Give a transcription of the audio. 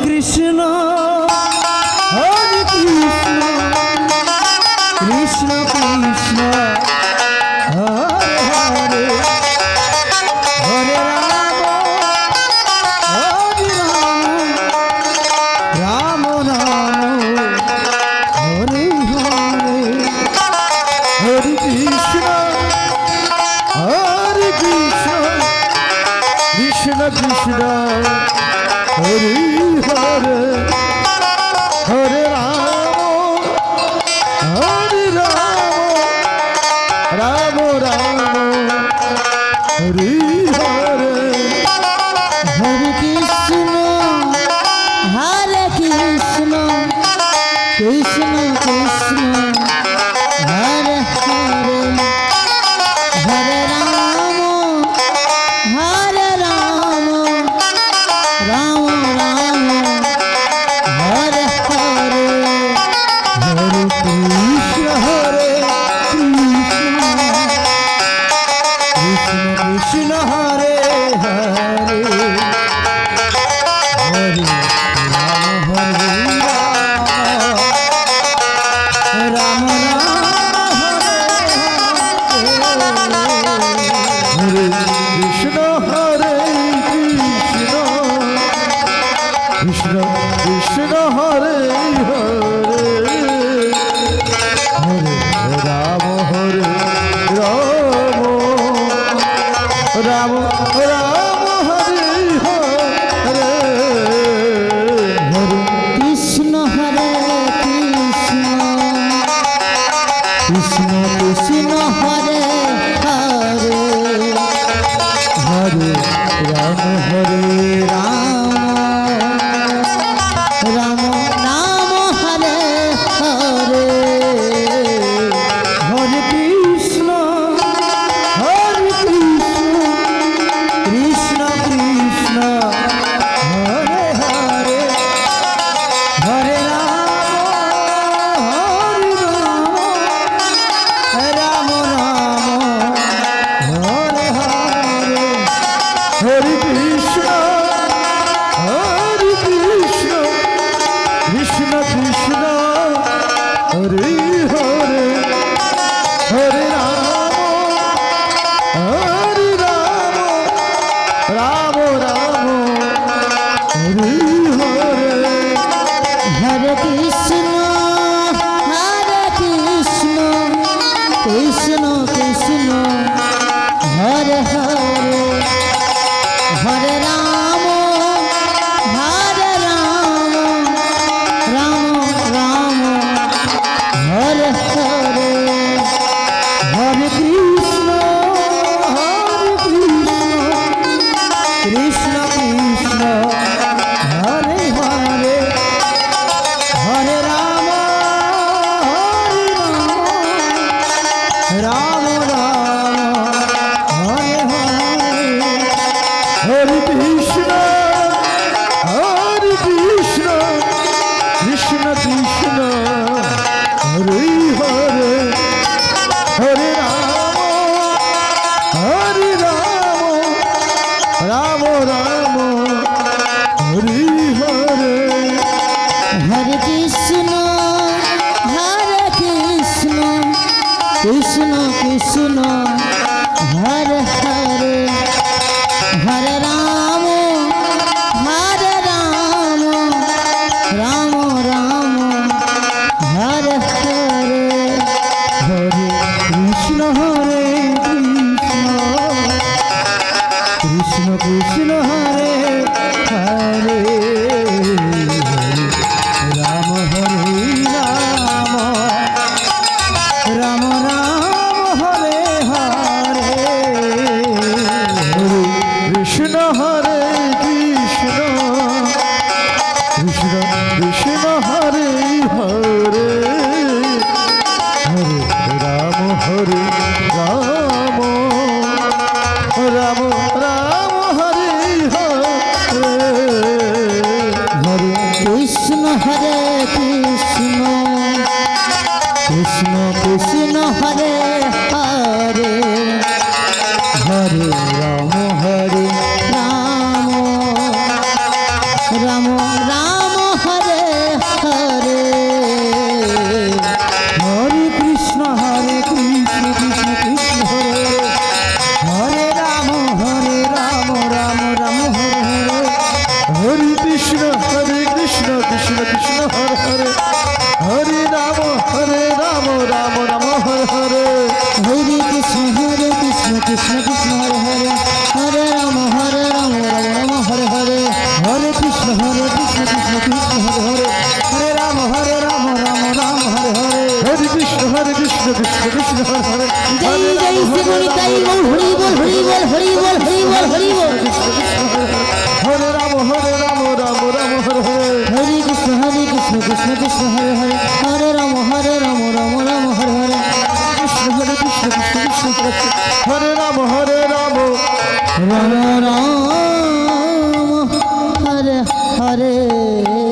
Krishna হরে Krishna Krishna Krishna Hare Hare Hare Ram হরে Ram Ram Hare Hare Hare Krishna হরে Krishna Krishna Krishna Hare Hare Hare Ram হরে Ram Ram Ram Hare Hare Hare Krishna Krishna Krishna Hare Hare Hare Ram Ram Ram Hare Hare Hare Krishna হরে Krishna Krishna Krishna Hare Hare Hare Ram হরে Ram Ram হরে Krishna হরে Krishna Krishna Krishna Hare Hare Hare Ram হরে Ram Ram Ram Hare Hare Hare Krishna হরে Krishna Krishna Krishna Hare Hare Hare Ram হরে Ram Ram Hare Hare Hare Krishna হরে Krishna Krishna Krishna Hare Hare Hare Ram Hare Hare Hare Krishna হরে Krishna Krishna Krishna Hare Hare Hare Ram Ram Ram Hare Hare Hare Krishna Krishna Krishna Hare Hare Hare Ram Ram Ram Hare Hare Hare Krishna Krishna Krishna Hare Hare Hare Ram Ram Hare Hare Hare Krishna Krishna Krishna Hare Hare Hare Ram Ram Hare Hare Hare Krishna Krishna Krishna Hare Hare Hare Ram Ram Ram Hare Hare Hare Krishna হরে Krishna Krishna Krishna Hare Hare Ram হরে Ram Ram Ram Hare Hare Hare Krishna হরে Krishna Krishna Krishna Hare Hare Hare Ram হরে Ram Ram Ram Hare Hare Hare Krishna হরে Krishna Krishna Krishna Hare Hare Hare Ram হরে Ram Ram Hare Hare Hare Krishna Krishna Krishna Hare Hare Hare Ram Ram Ram Hare Hare Hare Krishna Krishna Krishna Hare Hare Hare Ram Ram Ram Hare Hare Hare Krishna Krishna Krishna Hare Hare Hare Ram Ram Ram Hare Hare Hare Krishna Krishna Krishna Hare Hare জয় জয় Shri গণিতাই Gour Hari বল Hari বল Hari বল Hari বল Hari বল হরে Ram Ram Ram Hare Hare Hare Krishna Krishna Krishna Hare Hare Hare Ram Ram Ram Hare Hare Krishna Krishna Krishna হরে Ram Ram Ram Ram Hare Hare